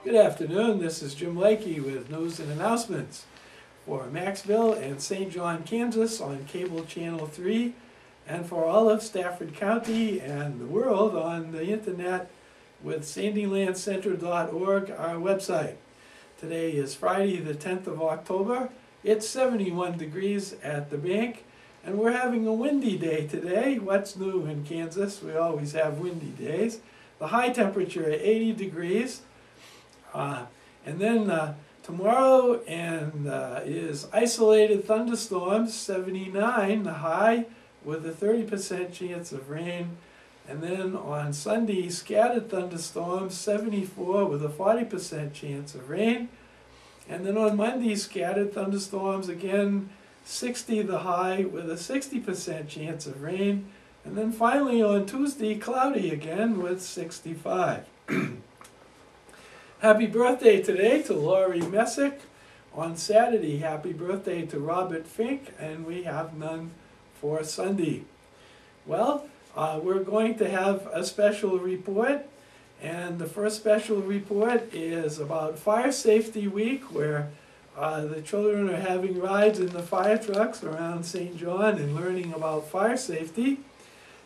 Good afternoon, this is Jim Lakey with news and announcements for Maxville and St. John, Kansas on cable channel 3 and for all of Stafford County and the world on the internet with sandylandcenter.org, our website. Today is Friday the 10th of October. It's 71 degrees at the bank and we're having a windy day today. What's new in Kansas? We always have windy days. The high temperature at 80 degrees. And then tomorrow is isolated thunderstorms, 79 the high with a 30% chance of rain. And then on Sunday, scattered thunderstorms, 74 with a 40% chance of rain. And then on Monday, scattered thunderstorms again, 60 the high with a 60% chance of rain. And then finally on Tuesday, cloudy again with 65. Happy birthday today to Laurie Messick. On Saturday, happy birthday to Robert Fink, and we have none for Sunday. Well, we're going to have a special report, and the first special report is about Fire Safety Week, where the children are having rides in the fire trucks around St. John and learning about fire safety.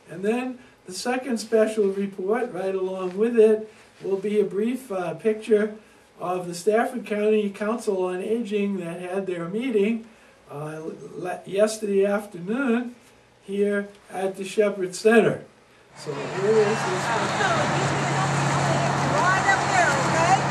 And then the second special report, right along with it, will be a brief picture of the Stafford County Council on Aging that had their meeting yesterday afternoon here at the Shepherd Center. So here is this. Right up there, okay?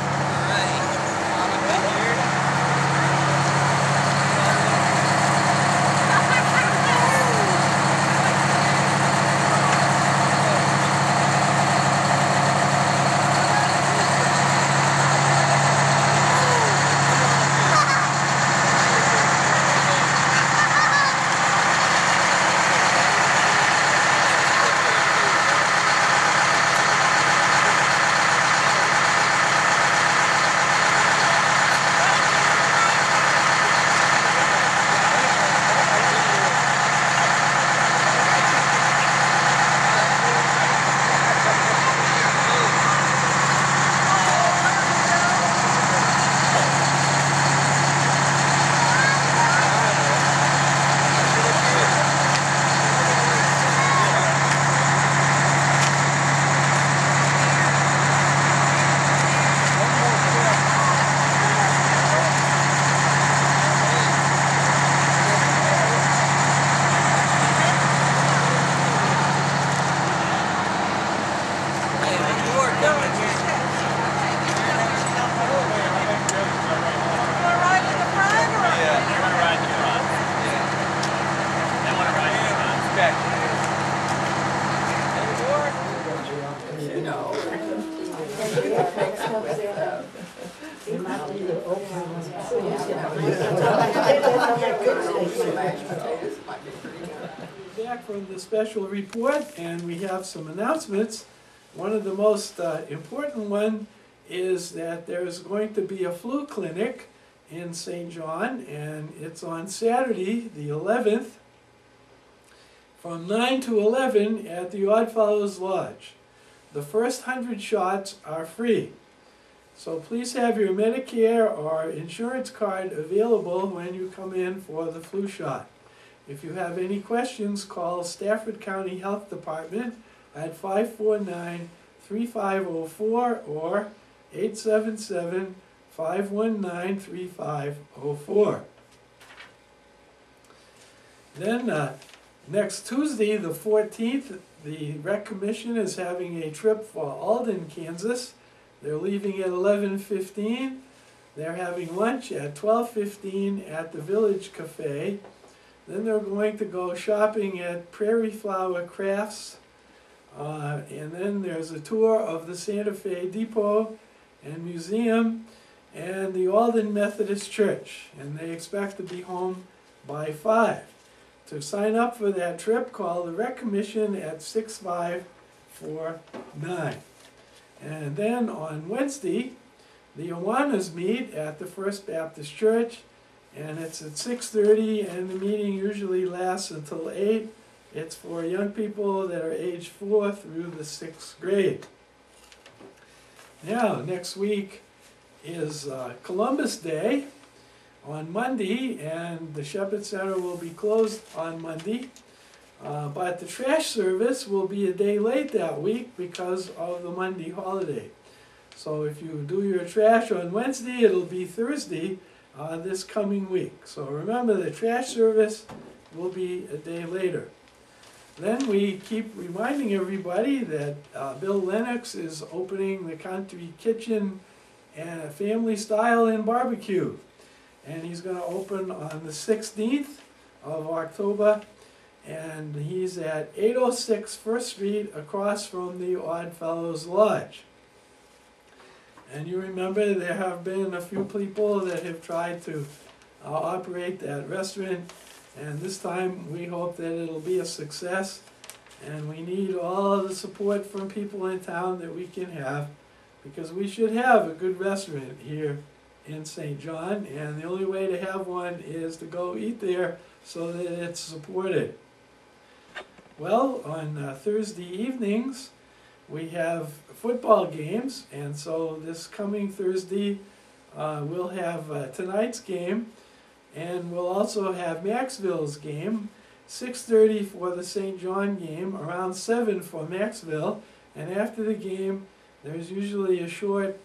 Back from the special report, and we have some announcements. One of the most important one is that there is going to be a flu clinic in St. John, and it's on Saturday, the 11th, from 9 to 11 at the Oddfellows Lodge. The first 100 shots are free. So please have your Medicare or insurance card available when you come in for the flu shot. If you have any questions, call Stafford County Health Department at 549-3504 or 877-519-3504. Then next Tuesday, the 14th, the Rec Commission is having a trip for Alden, Kansas. They're leaving at 11:15. They're having lunch at 12:15 at the Village Cafe. Then they're going to go shopping at Prairie Flower Crafts. And then there's a tour of the Santa Fe Depot and Museum and the Alden Methodist Church. And they expect to be home by 5. To sign up for that trip, call the Rec Commission at 6549. And then on Wednesday, the Awanas meet at the First Baptist Church, and it's at 6:30, and the meeting usually lasts until 8. It's for young people that are age 4 through the 6th grade. Now, next week is Columbus Day on Monday, and the Shepherd Center will be closed on Monday. But the trash service will be a day late that week because of the Monday holiday. So if you do your trash on Wednesday, it'll be Thursday this coming week. So remember, the trash service will be a day later. Then we keep reminding everybody that Bill Lennox is opening the Country Kitchen and Family Style and Barbecue. And he's going to open on the 16th of October. And he's at 806 First Street across from the Oddfellows Lodge. And you remember there have been a few people that have tried to operate that restaurant, and this time we hope that it'll be a success, and we need all of the support from people in town that we can have, because we should have a good restaurant here in St. John, and the only way to have one is to go eat there so that it's supported. Well, on Thursday evenings we have football games, and so this coming Thursday we'll have tonight's game, and we'll also have Maxville's game, 6:30 for the St. John game, around 7 for Maxville, and after the game there's usually a short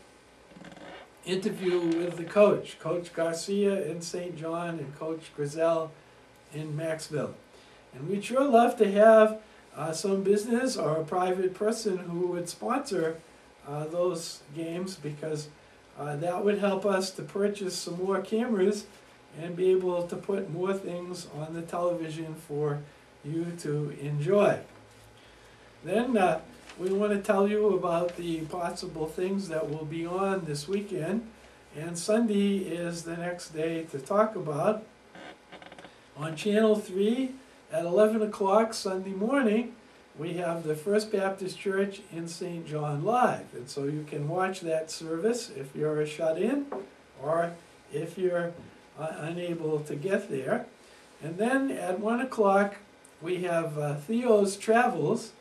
interview with the coach, Coach Garcia in St. John and Coach Grizel in Maxville. And we'd sure love to have some business or a private person who would sponsor those games, because that would help us to purchase some more cameras and be able to put more things on the television for you to enjoy. Then we want to tell you about the possible things that will be on this weekend, and Sunday is the next day to talk about. On Channel 3 at 11 o'clock Sunday morning, we have the First Baptist Church in St. John live, and so you can watch that service if you're a shut-in or if you're unable to get there. And then at 1 o'clock we have Theo's Travels,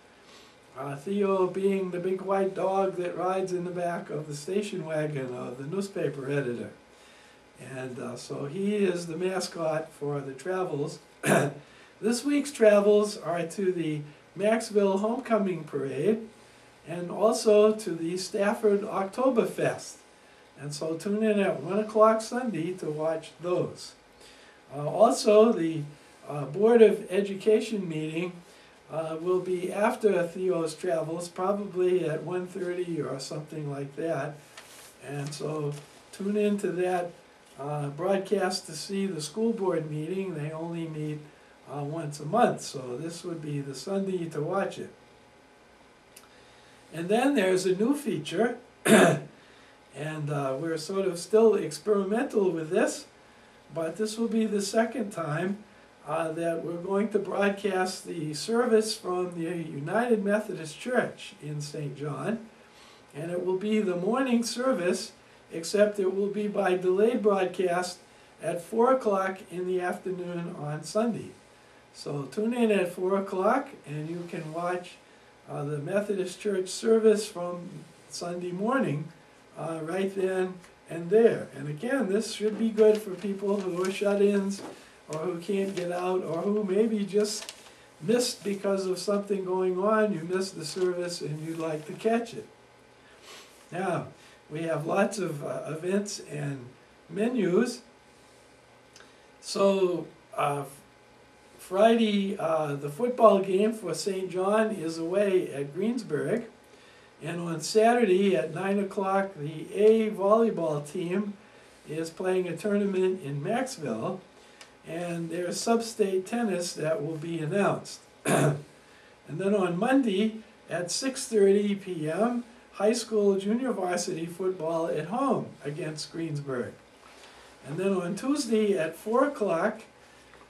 Theo being the big white dog that rides in the back of the station wagon of the newspaper editor. And so he is the mascot for the Travels. This week's Travels are to the Maxville Homecoming Parade and also to the Stafford Oktoberfest. And so tune in at 1 o'clock Sunday to watch those. Also, the Board of Education meeting will be after Theo's Travels, probably at 1:30 or something like that. And so tune in to that broadcast to see the school board meeting. They only meet once a month, so this would be the Sunday to watch it. And then there's a new feature, and we're sort of still experimental with this, but this will be the second time that we're going to broadcast the service from the United Methodist Church in St. John, and it will be the morning service, except it will be by delayed broadcast at 4 o'clock in the afternoon on Sunday. So tune in at 4 o'clock and you can watch the Methodist Church service from Sunday morning right then and there. And again, this should be good for people who are shut-ins or who can't get out, or who maybe just missed because of something going on. You missed the service and you'd like to catch it. Now, we have lots of events and menus. So Friday, the football game for St. John is away at Greensburg. And on Saturday at 9 o'clock, the A volleyball team is playing a tournament in Maxville. And there's sub-state tennis that will be announced. And then on Monday at 6:30 p.m., high school junior varsity football at home against Greensburg. And then on Tuesday at 4 o'clock,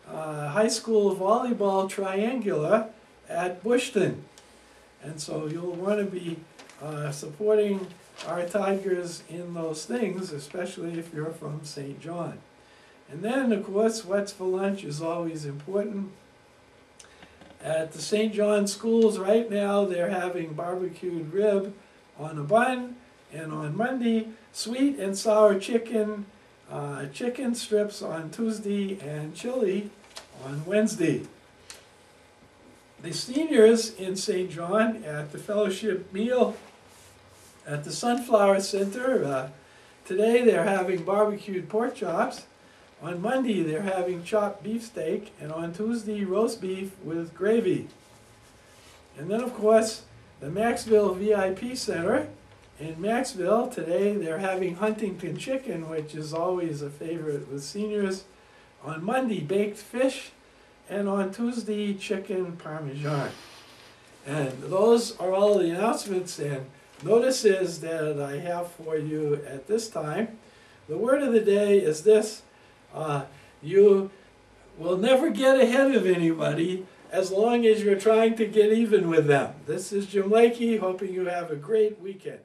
high school volleyball triangular at Bushton. And so you'll want to be supporting our Tigers in those things, especially if you're from St. John. And then, of course, what's for lunch is always important. At the St. John schools right now, they're having barbecued rib on a bun And on Monday, sweet and sour chicken, chicken strips on Tuesday, and chili on Wednesday. The seniors in St. John at the fellowship meal at the Sunflower Center, today they're having barbecued pork chops. On Monday they're having chopped beefsteak, and on Tuesday roast beef with gravy. And then of course the Maxville VIP Center in Maxville, today they're having Huntington chicken, which is always a favorite with seniors. On Monday baked fish, and on Tuesday chicken parmesan. And those are all the announcements and notices that I have for you at this time. The word of the day is this: you will never get ahead of anybody as long as you're trying to get even with them. This is Jim Lakey, hoping you have a great weekend.